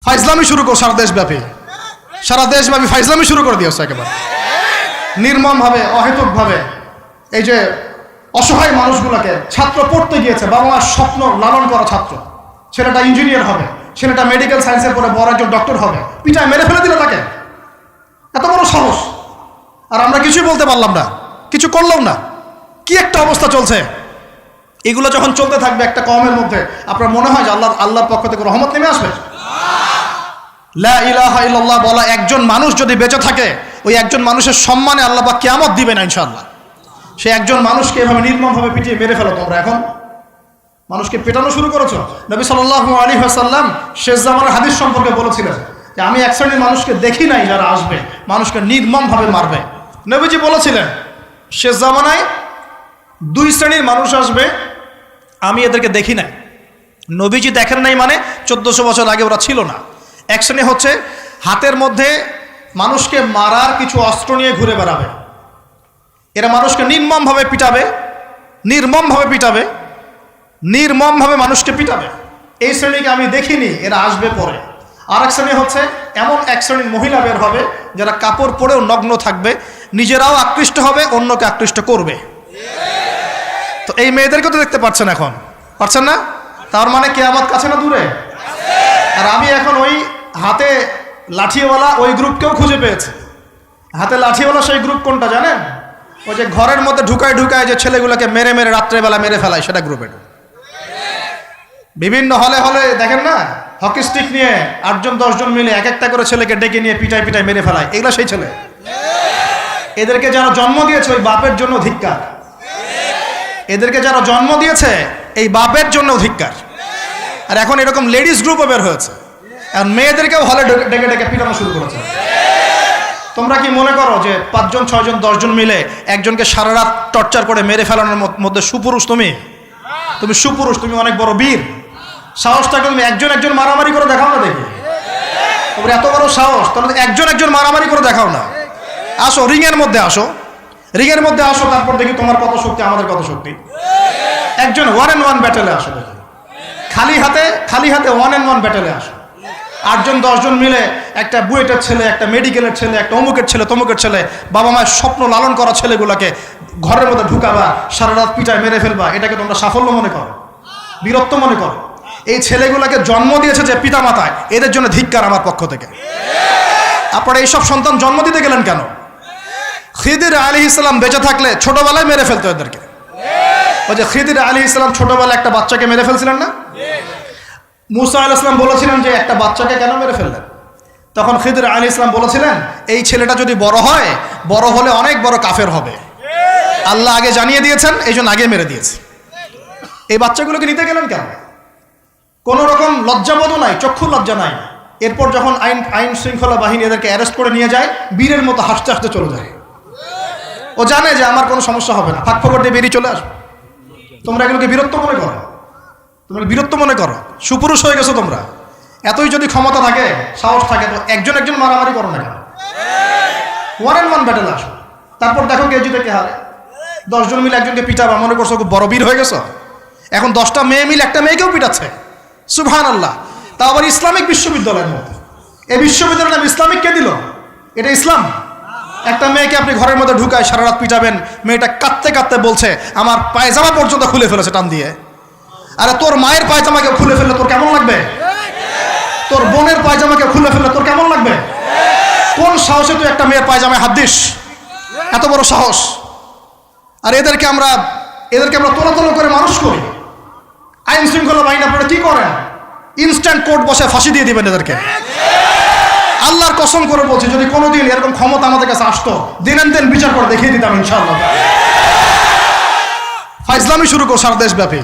ফাইজলামি শুরু কর সারা দেশব্যাপী ফাইজলামি শুরু করে দিয়েছে একেবারে নির্মমভাবে, অহেতুকভাবে। এই যে অসহায় মানুষগুলোকে, ছাত্র পড়তে গিয়েছে, বাবা মার স্বপ্ন লালন করা ছাত্র, ছেলেটা ইঞ্জিনিয়ার হবে, ছেলেটা মেডিকেল সায়েন্সের পরে বড় একজন ডক্টর হবে, পিটায় মেরে ফেলে দিল তাকে। এত বড় সাহস! আর আমরা কিছুই বলতে পারলাম না, কিছু করলাম না। কি একটা অবস্থা চলছে! এগুলো যখন চলতে থাকবে একটা কওমের মধ্যে, আপনার মনে হয় যে আল্লাহর পক্ষ থেকে রহমত নেমে আসবে? লা ইলাহা ইল্লাল্লাহ বলা একজন মানুষ যদি বেঁচে থাকে, ওই একজন মানুষের সম্মানে আল্লাহ পাক কিয়ামত দিবে না ইনশাআল্লাহ। সে একজন মানুষকে এভাবে নির্মমভাবে পিটিয়ে মেরে ফেলো তোমরা। এখন মানুষকে পেটানো শুরু করেছো। নবী সাল্লাল্লাহু আলাইহি ওয়াসাল্লাম শেষ জামানার হাদিস সম্পর্কে বলেছিলেন যে আমি এক শ্রেণীর মানুষকে দেখি নাই যারা আসবে মানুষকে নির্মমভাবে মারবে। নবীজি বলেছিলেন শেষ জামানায় দুই শ্রেণীর মানুষ আসবে, আমি এদেরকে দেখি নাই। নবীজি দেখেন নাই মানে 1400 বছর আগে ওরা ছিল না। এক শ্রেণী হচ্ছে হাতের মধ্যে মানুষকে মারার কিছু অস্ত্র নিয়ে ঘুরে বেড়াবে, এরা মানুষকে নির্মমভাবে পিটাবে, নির্মমভাবে মানুষকে পিটাবে। এই শ্রেণীকে আমি দেখিনি, এরা আসবে পরে। আর এক শ্রেণী হচ্ছে এমন এক শ্রেণীর মহিলা বের হবে যারা কাপড় পরেও নগ্ন থাকবে, নিজেরাও আকৃষ্ট হবে, অন্যকে আকৃষ্ট করবে। তো এই মেয়েদেরকে তো দেখতে পাচ্ছেন, এখন পাচ্ছেন না? তার মানে কিয়ামত কাছে না দূরে? আর আমি এখন ওই হাতে লাঠিওয়ালা ওই গ্রুপকেও খুঁজে পেয়েছি। হাতে লাঠিওয়ালা সেই গ্রুপ কোনটা জানেন? ওই যে ঘরের মধ্যে ঢুকায় যে ছেলেগুলোকে মেরে রাত্রেবেলা মেরে ফেলায়, সেটা গ্রুপের। বিভিন্ন হলে দেখেন না, হকি স্টিক নিয়ে 8-10 জন মিলে এক একটা করে ছেলেকে ডেকে নিয়ে পিটায় মেরে ফেলায়, এগুলো সেই ছেলে। এদেরকে যারা জন্ম দিয়েছে ওই বাপের জন্য ধিক্কার, এদেরকে যারা জন্ম দিয়েছে এই বাপের জন্য ধিক্কার। আর এখন এরকম লেডিস গ্রুপও বের হয়েছে, এখন মেয়েদেরকেও হলে ডেকে পিটানো শুরু করেছে। তোমরা কি মনে করো যে 5 জন 6 জন 10 জন মিলে একজনকে সারা রাত টর্চার করে মেরে ফেলানোর মধ্যে সুপুরুষ? তুমি সুপুরুষ, তুমি অনেক বড় বীর। সাহসটাকে তুমি একজন মারামারি করে দেখাও না দেখি। তোমার এত বড় সাহস, তাহলে একজন মারামারি করে দেখাও না। আসো রিংয়ের মধ্যে আসো, তারপর দেখি তোমার কত শক্তি, আমাদের কত শক্তি। একজন 1-on-1 ব্যাটেলে আসো দেখি, খালি হাতে 1-on-1 ব্যাটেলে আসো। 8 জন 10 জন মিলে একটা বুয়েটের ছেলে, একটা মেডিকেলের ছেলে, একটা অমুকের ছেলে, তমুকের ছেলে, বাবা মায়ের স্বপ্ন লালন করা ছেলেগুলোকে ঘরের মধ্যে ঢুকাবা, সারা রাত পিটায় মেরে ফেলবা, এটাকে তোমরা সাফল্য মনে করো, বীরত্ব মনে করো? এই ছেলেগুলোকে জন্ম দিয়েছে যে পিতা মাতায়, এদের জন্য ধিক্কার আমার পক্ষ থেকে। আপনারা এইসব সন্তান জন্ম দিতে গেলেন কেন? খিদির আলাইহিস সালাম বেঁচে থাকলে ছোটবেলায় মেরে ফেলতো এদেরকে। ওই যে খিদির আলাইহিস সালাম ছোটবেলায় একটা বাচ্চাকে মেরে ফেলছিলেন না? মুসা আলাইহিস সালাম বলেছিলেন যে একটা বাচ্চাকে কেন মেরে ফেললেন? তখন খিদির আলাইহিস সালাম বলেছিলেন এই ছেলেটা যদি বড় হলে অনেক বড় কাফের হবে। আল্লাহ আগে জানিয়ে দিয়েছেন, এই জন্য আগে মেরে দিয়েছে। এই বাচ্চাগুলোকে নিতে গেলেন কেন? কোনো রকম লজ্জাবোধও নাই, চক্ষু লজ্জা নাই। এরপর যখন আইন শৃঙ্খলা বাহিনী এদেরকে অ্যারেস্ট করে নিয়ে যায়, বীরের মতো হাসতে হাসতে চলে যায়। ও জানে যে আমার কোনো সমস্যা হবে না, ফাঁক ফোকর দিয়ে বেরিয়ে চলে আসবে। তোমরা এগুলোকে বীরত্ব মনে করো, সুপুরুষ হয়ে গেছো তোমরা। এতই যদি ক্ষমতা থাকে, সাহস থাকে, তো একজন মারামারি করো না কেন? 1-on-1 ব্যাটেলে আসো, তারপর দেখো কে জিতে কে হারে। 10 জন মিলে একজনকে পিটাবা, মনে করছো খুব বড় বীর হয়ে গেছো। এখন 10টা মেয়ে মিলে একটা মেয়েকেও পিটাচ্ছে, সুবহানাল্লাহ। তা আবার ইসলামিক বিশ্ববিদ্যালয়ের মধ্যে। এই বিশ্ববিদ্যালয়ের নাম ইসলামিক কে দিল? এটা ইসলাম? একটা মেয়েকে আপনি ঘরের মধ্যে ঢুকায় সারা রাত পিটাবেন, মেয়েটা কাঁদতে বলছে আমার পায়জামা পর্যন্ত খুলে ফেলেছে টান দিয়ে। আরে তোর মায়ের পায়জামাকে খুলে ফেললে তোর কেমন লাগবে? তোর বোনের পায়জামাকে খুলে ফেললে তোর কেমন লাগবে? কোন সাহসে তুই একটা মেয়ের পায়জামায় হাত দিস? এত বড় সাহস! আর এদেরকে আমরা তোলা করে মানুষ করি। আইন শৃঙ্খলা বাহিনী আপনারা কি করেন? ইনস্ট্যান্ট কোর্ট বসে ফাঁসি দিয়ে দিবেন এদেরকে। আল্লাহর কসম করে বলছি, যদি কোনোদিন এরকম ক্ষমতা আমাদের কাছে আসতো, দিন বিচার করে দেখিয়ে দিতাম ইনশাআল্লাহ। ফাইজলামি শুরু কর সারা দেশব্যাপী।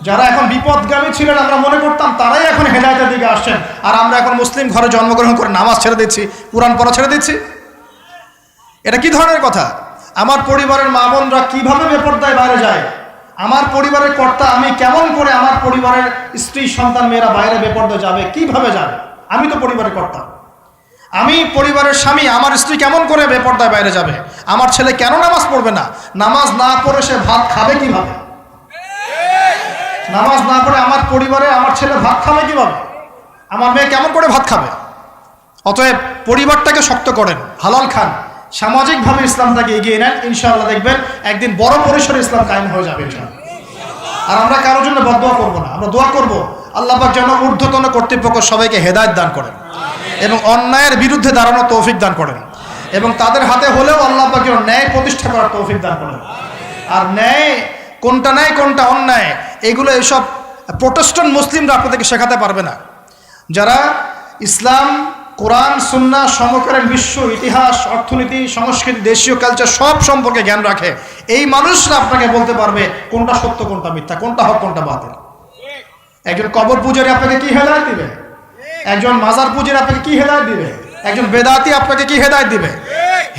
যারা এখন বিপদগামী ছিলেন আমরা মনে করতাম, তারাই এখন হেদায়েতের দিকে আসছেন। আর আমরা এখন মুসলিম ঘরে জন্মগ্রহণ করে নামাজ ছেড়ে দিচ্ছি, কুরআন পড়া ছেড়ে দিচ্ছি। এটা কি ধরনের কথা? আমার পরিবারের মা বোনরা কিভাবে বেপরদায় বাইরে যায়? আমার পরিবারের কর্তা আমি কেমন করে আমার পরিবারের স্ত্রী সন্তান মেয়েরা বাইরে বেপরদায় যাবে? কিভাবে যাবে? আমি তো পরিবারের কর্তা, আমি পরিবারের স্বামী, আমার স্ত্রী কেমন করে বেপরদায় বাইরে যাবে? আমার ছেলে কেন নামাজ পড়বে না? নামাজ না পড়ে সে ভাত খাবে কিভাবে? নামাজ না পড়ে আমার পরিবারে আমার ছেলে ভাত খাবে কিভাবে? আমার মেয়ে কেমন করে ভাত খাবে? অতএব পরিবারটাকে শক্ত করেন, হালাল খান, সামাজিকভাবে ইসলামটাকে এগিয়ে নেন, ইনশাআল্লাহ দেখবেন একদিন বড় পরিসরে ইসলাম কায়েম হয়ে যাবে ইনশাআল্লাহ। আর আমরা কারোর জন্য বদদোয়া করব না, আমরা দোয়া করব আল্লাহ পাক যেন ঊর্ধ্বতন কর্তৃপক্ষ সবাইকে হেদায়েত দান করেন এবং অন্যায়ের বিরুদ্ধে দাঁড়ানোর তৌফিক দান করেন এবং তাদের হাতে হলেও আল্লাহ পাক যেন ন্যায় প্রতিষ্ঠা করার তৌফিক দান করেন। আর ন্যায় কোনটা ন্যায় কোনটা অন্যায় এগুলো এইসব প্রোটেস্ট্যান্ট মুসলিমরা আপনাদেরকে শেখাতে পারবে না। যারা ইসলাম, কোরআন, সুন্নাহ, সমকালীন বিশ্ব ইতিহাস, অর্থনীতি, সংস্কৃতি, দেশীয় কালচার সব সম্পর্কে জ্ঞান রাখে, এই মানুষরা আপনাকে বলতে পারবে কোনটা সত্য কোনটা মিথ্যা, কোনটা হক কোনটা বাতিল। একজন কবর পূজারী আপনাকে কি হেদায়েত দিবে? একজন মাজার পূজারী আপনাকে কি হেদায়েত দিবে? একজন বেদাতি আপনাকে কি হেদায়েত দিবে?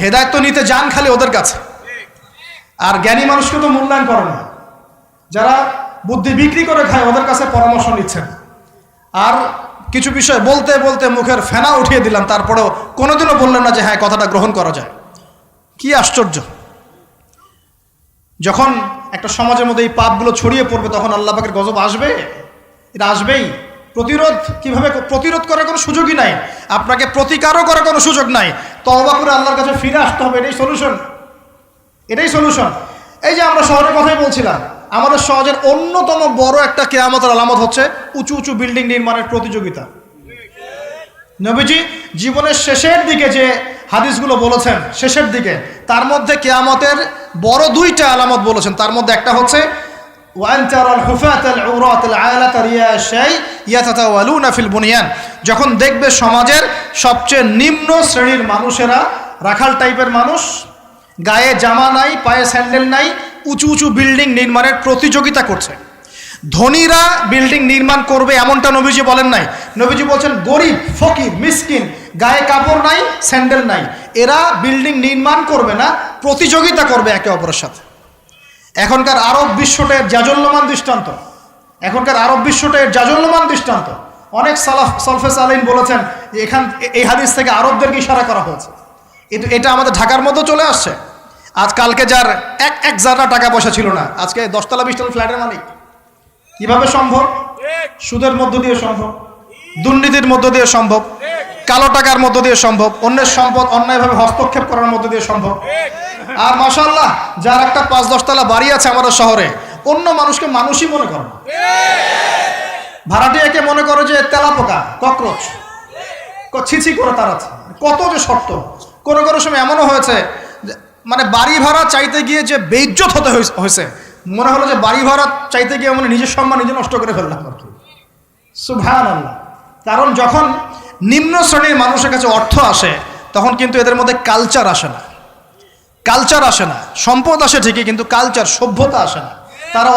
হেদায়েত তো নিতে যান খালি ওদের কাছে। আর জ্ঞানী মানুষকে তো মূল্যায়ন করে না। যারা বুদ্ধি বিক্রি করে খায় ওদের কাছে পরামর্শ নিচ্ছেন। আর কিছু বিষয় বলতে বলতে মুখের ফেনা উঠিয়ে দিলাম, তারপরেও কোনোদিনও বললেন না যে হ্যাঁ কথাটা গ্রহণ করা যায়। কি আশ্চর্য! যখন একটা সমাজের মধ্যে এই পাপগুলো ছড়িয়ে পড়বে তখন আল্লাহ পাকের গজব আসবে, এটা আসবেই। প্রতিরোধ কিভাবে? প্রতিরোধ করার কোনো সুযোগই নাই, আপনাকে প্রতিকারও করার কোনো সুযোগ নাই। তওবা করে আল্লাহর কাছে ফিরে আসতে হবে, এটাই সলিউশন, এটাই সলিউশন। এই যে আমরা শহরের কথাই বলছিলাম, আমাদের সমাজের অন্যতম বড় একটা কিয়ামতের আলামত হচ্ছে উঁচু উঁচু বিল্ডিং নির্মাণের প্রতিযোগিতা। নবীজি জীবনের শেষের দিকে যে হাদিসগুলো বলেছেন, শেষের দিকে, তার মধ্যে কিয়ামতের বড় দুইটা আলামত বলেছেন। তার মধ্যে একটা হচ্ছে যখন দেখবে সমাজের সবচেয়ে নিম্ন শ্রেণীর মানুষেরা, রাখাল টাইপের মানুষ, গায়ে জামা নাই, পায়ে স্যান্ডেল নাই, উঁচু উঁচু বিল্ডিং নির্মাণের প্রতিযোগিতা করছে। ধনীরা বিল্ডিং নির্মাণ করবে এমনটা নবীজি বলেন নাই। নবীজি বলছেন গরিব, ফকির, মিসকিন, গায়ে কাপড় নাই, স্যান্ডেল নাই, এরা বিল্ডিং নির্মাণ করবে না, প্রতিযোগিতা করবে একে অপরের সাথে। এখনকার আরব বিশ্বটার জাজল্যমান দৃষ্টান্ত, এখনকার আরব বিশ্বটার জাজল্যমান দৃষ্টান্ত। অনেক সলফে সালিন বলেছেন যে এই হাদিস থেকে আরবদেরকে ইশারা করা হয়েছে। এটা আমাদের ঢাকার মধ্যে চলে আসছে। কালকে যার এক জায়গা টাকা পয়সা ছিল না, আজকে 10 তলা 20 তলা ফ্ল্যাটের মালিক। কিভাবে সম্ভব? সুদের মধ্য দিয়ে সম্ভব, দুর্নীতির মধ্য দিয়ে সম্ভব, কালো টাকার মধ্য দিয়ে সম্ভব, অন্যের সম্পদ অন্যায়ভাবে হস্তক্ষেপ করার মধ্য দিয়ে সম্ভব। আর মাশাআল্লাহ, যার একটা 5-10 তলা বাড়ি আছে আমাদের শহরে, অন্য মানুষকে মানুষই মনে করে না, ভাড়াটিয়াকে মনে করে যে তেলাপোকা, ককরোচ, ছিছি করে তাড়াচ্ছে। কত যে শর্ত! কোনো কোনো সময় এমনও হয়েছে মানে বাড়ি ভাড়া চাইতে গিয়ে যে বেইজ্জত হতে হয়েছে, মনে হলো যে বাড়ি ভাড়া চাইতে গিয়ে মানে নিজের সম্মান নিজে নষ্ট করে ফেললাম আর কি। সুবহানাল্লাহ। কারণ যখন নিম্ন শ্রেণীর মানুষের কাছে অর্থ আসে তখন কিন্তু এদের মধ্যে কালচার আসে না, কালচার আসে না। সম্পদ আসে ঠিকই, কিন্তু কালচার, সভ্যতা আসে না। তারা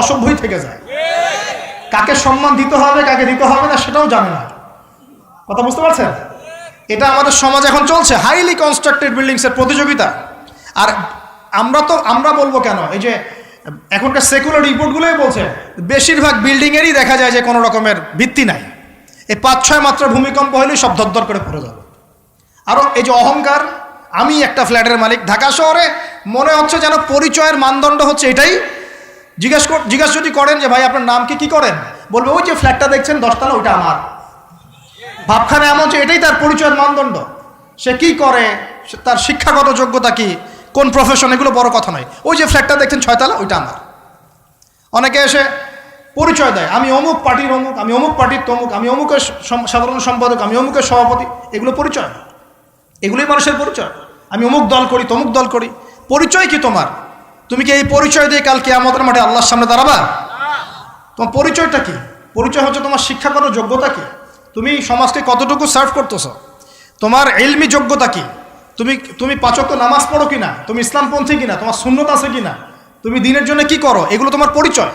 অসভ্যই থেকে যায়। কাকে সম্মান দিতে হবে কাকে দিতে হবে না সেটাও জানে না। কথা বুঝতে পারছেন? এটা আমাদের সমাজ এখন চলছে, হাইলি কনস্ট্রাক্টেড বিল্ডিংসের প্রতিযোগিতা। আর আমরা বলবো কেন, এই যে এখনকার সেকুলার রিপোর্টগুলোই বলছে বেশিরভাগ বিল্ডিংয়েরই দেখা যায় যে কোনো রকমের ভিত্তি নাই। এই 5-6 মাত্রা ভূমিকম্প হলেই সব ধরধর করে পড়ে যাবে। আরও এই যে অহংকার, আমি একটা ফ্ল্যাটের মালিক। ঢাকা শহরে মনে হচ্ছে যেন পরিচয়ের মানদণ্ড হচ্ছে এটাই। জিজ্ঞাসা যদি করেন যে ভাই আপনার নাম কি করেন, বলবে ওই যে ফ্ল্যাটটা দেখছেন 10 তলা, ওইটা আমার। ভাবখানে এমন যে এটাই তার পরিচয়ের মানদণ্ড। সে কি করে, তার শিক্ষাগত যোগ্যতা কি, কোন প্রফেশন, এগুলো বড় কথা নয়। ওই যে ফ্ল্যাটটা দেখছেন 6 তলা, ওইটা আমার। অনেকে এসে পরিচয় দেয়, আমি অমুক পার্টির অমুক, আমি অমুক পার্টির তমুক, আমি অমুকের সাধারণ সম্পাদক, আমি অমুকের সভাপতি। এগুলো পরিচয়, এগুলোই মানুষের পরিচয়। আমি অমুক দল করি, তমুক দল করি। পরিচয় কি তোমার? তুমি কি এই পরিচয় দিয়ে কাল কিয়ামতের মাঠে আল্লাহর সামনে দাঁড়াবা? তোমার পরিচয়টা কি? পরিচয় হচ্ছে তোমার শিক্ষাগত যোগ্যতা কি, তুমি সমাজকে কতটুকু সার্ভ করতেছো, তোমার ইলমি যোগ্যতা কি, তুমি 5 ওয়াক্ত নামাজ পড়ো কিনা, তুমি ইসলামপন্থী কিনা, তোমার সুন্নত আছে কিনা, তুমি দিনের জন্য কি করো, এগুলো তোমার পরিচয়।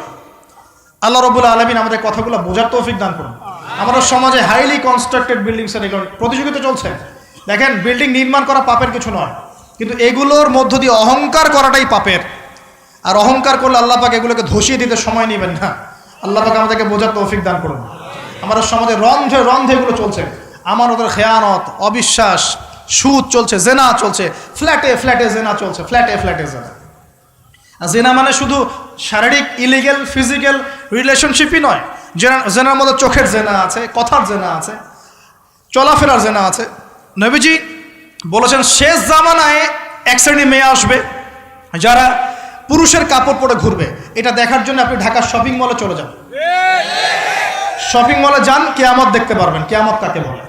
আল্লাহ রাব্বুল আলামিন আমাদের কথাগুলো বোঝার তৌফিক দান করুন। আমাদের সমাজে হাইলি কনস্ট্রাক্টেড বিল্ডিংসের প্রতিযোগিতা চলছে। দেখেন, বিল্ডিং নির্মাণ করা পাপের কিছু নয়, কিন্তু এগুলোর মধ্য দিয়ে অহংকার করাটাই পাপের। আর অহংকার করলে আল্লাহ পাক এগুলোকে ধসিয়ে দিতে সময় নেবেন না। আল্লাহ পাক আমাদেরকে বোঝার তৌফিক দান করুন। আমাদের সমাজে রন্ধে রন্ধে এগুলো চলছে। আমাদের খেয়ানত, অবিশ্বাস, সুদ চলছে, জেনা চলছে, ফ্ল্যাটে ফ্ল্যাটে জেনা চলছে, ফ্ল্যাটে ফ্ল্যাটে জেনা। আর জেনা মানে শুধু শারীরিক ইলিগেল ফিজিক্যাল রিলেশনশিপই নয়, জেনার মধ্যে চোখের জেনা আছে, কথার জেনা আছে, চলাফেরার জেনা আছে। নবীজি বলেছেন শেষ জামানায় এক শ্রেণী মেয়ে আসবে যারা পুরুষের কাপড় পরে ঘুরবে। এটা দেখার জন্য আপনি ঢাকার শপিং মলে চলে যান, শপিং মলে যান, কিয়ামত দেখতে পারবেন। কিয়ামত কাকে বলে?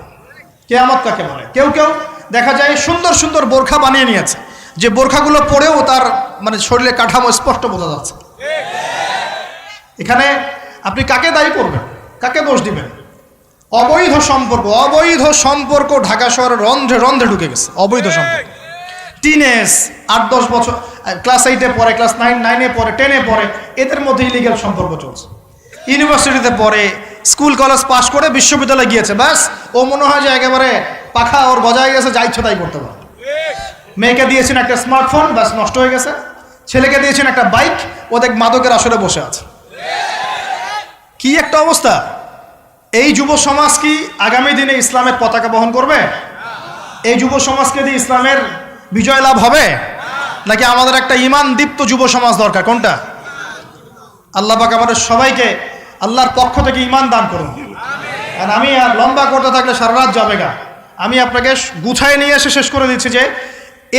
কিয়ামত কাকে বলে? কেউ কেউ দেখা যায় সুন্দর সুন্দর বোরখা বানিয়ে নিয়েছে, যে বোরখাগুলো পরেও তার মানে শরীরের কাঠামো স্পষ্ট বোঝা যাচ্ছে। এখানে আপনি কাকে দায়ী করবেন, কাকে দোষ দিবেন? অবৈধ সম্পর্ক, অবৈধ সম্পর্ক ঢাকা শহরের রন্ধ্রে রন্ধ্রে ঢুকে গেছে। অবৈধ সম্পর্ক, টিনেজ 8-10 বছর, ক্লাস 8-এ পড়ে, ক্লাস 9-এ পড়ে, 10-এ পড়ে, এদের মধ্যে ইলিগাল সম্পর্ক চলছে। ইউনিভার্সিটিতে পড়ে, স্কুল কলেজ পাশ করে বিশ্ববিদ্যালয়ে গিয়েছে, ব্যাস ও মনে হয় যে একেবারে পাখা ওর গজায় গেছে, যা ইচ্ছে তাই করতে পারে। মেয়েকে দিয়েছেন একটা স্মার্টফোন, ব্যাস নষ্ট হয়ে গেছে। ছেলেকে দিয়েছেন একটা বাইক, ও দেখ মাদকের আসরে বসে আছে। কি একটা অবস্থা! এই যুব সমাজ কি আগামী দিনে ইসলামের পতাকা বহন করবে? এই যুব সমাজকে দিয়ে ইসলামের বিজয় লাভ হবে? নাকি আমাদের একটা ঈমান দীপ্ত যুব সমাজ দরকার? কোনটা? আল্লাহ পাক আমাদের সবাইকে আল্লাহর পক্ষ থেকে ঈমান দান করুন। আর আমি আর লম্বা করতে থাকলে সারা রাত যাবে গা। আমি আপনাকে গুছায় নিয়ে এসে শেষ করে দিচ্ছি যে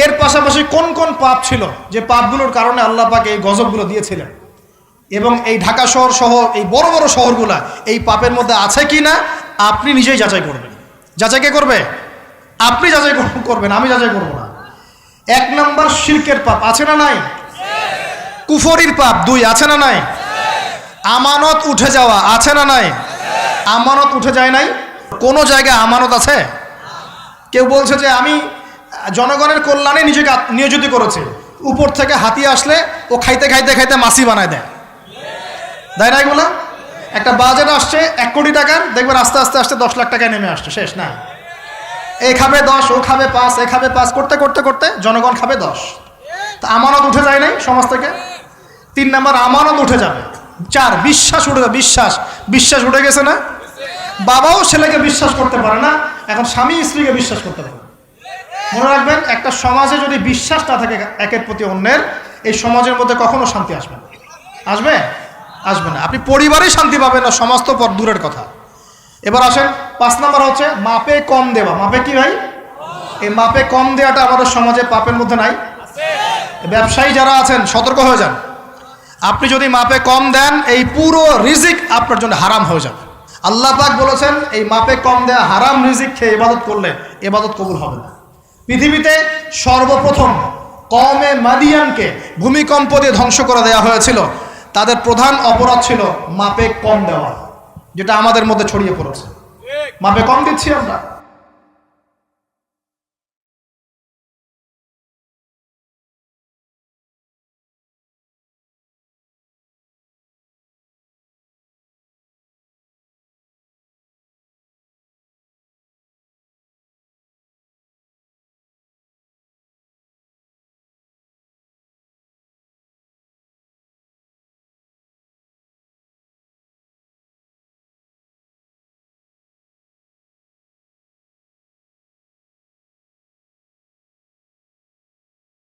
এর পাশাপাশি কোন কোন পাপ ছিল, যে পাপগুলোর কারণে আল্লাহ পাক এই গজবগুলো দিয়েছিলেন, এবং এই ঢাকা শহর সহ এই বড় বড় শহরগুলা এই পাপের মধ্যে আছে কি না আপনি নিজেই যাচাই করবেন। যাচাই কে করবে? আপনি যাচাই করবেন, আমি যাচাই করব না। 1 নম্বর শিরকের পাপ আছে না নাই? কুফরির পাপ 2 আছে না নাই? আমানত উঠে যাওয়া আছে না নাই? আমানত উঠে যায় নাই? কোনো জায়গায় আমানত আছে? কেউ বলছে যে আমি জনগণের কল্যাণে নিজেকে নিয়োজিত করেছি, উপর থেকে হাতি আসলে ও খাইতে খাইতে খাইতে মাছি বানায় দেয়, তাই না? এগুলো একটা বাজেট আসছে 1 কোটি টাকার, দেখবেন আস্তে আস্তে আস্তে 10 লাখ টাকায় নেমে আসছে, শেষ না? এ খাবে 10, ও খাবে 5, এ খাবে 5 করতে করতে করতে জনগণ খাবে 10। তা আমানত উঠে যায় নাই সমাজ থেকে? 3 নম্বর আমানত উঠে যাবে। 4 বিশ্বাস উঠে যাবে। বিশ্বাস উঠে গেছে না? বাবাও ছেলেকে বিশ্বাস করতে পারে না, এখন স্বামী স্ত্রীকে বিশ্বাস করতে পারে। মনে রাখবেন, একটা সমাজে যদি বিশ্বাস না থাকে একের প্রতি অন্যের, এই সমাজের মধ্যে কখনো শান্তি আসবে না। আসবে? আসবে না। আপনি পরিবারেই শান্তি পাবেন না, সমাজ তো পর দূরের কথা। এবার আসেন 5 নম্বর হচ্ছে মাপে কম দেওয়া। মাপে কি ভাই? এই মাপে কম দেওয়াটা আমাদের সমাজে পাপের মধ্যে নাই? ব্যবসায়ী যারা আছেন সতর্ক হয়ে যান। আপনি যদি মাপে কম দেন, এই পুরো রিজিক আপনার জন্য হারাম হয়ে যাবে। আল্লাহ পাক বলেছেন এই মাপে কম দেয়া হারাম রিজিক খেয়ে ইবাদত করলে ইবাদত কবুল হবে না। পৃথিবীতে সর্বপ্রথম কওমে মাদিয়ানকে ভূমিকম্প দিয়ে ধ্বংস করে দেওয়া হয়েছিল। তাদের প্রধান অপরাধ ছিল মাপে কম দেওয়া, যেটা আমাদের মধ্যে ছড়িয়ে পড়েছে। মাপে কম দিচ্ছি আমরা।